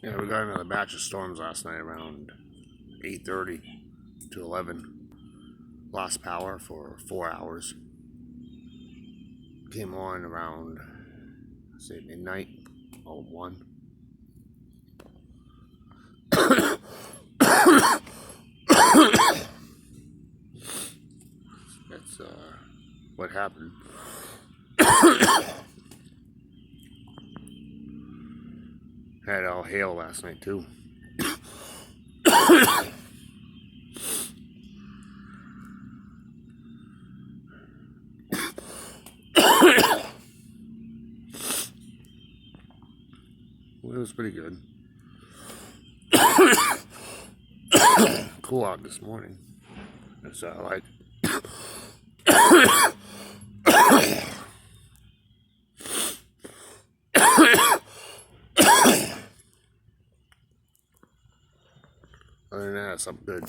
Yeah, we got another batch of storms last night around 8:30 to 11. Lost power for 4 hours. Came on around, say, midnight or 1. That's what happened. Had all hail last night too. Well, it was pretty good. Cool out this morning. It's like other than that, it's up good.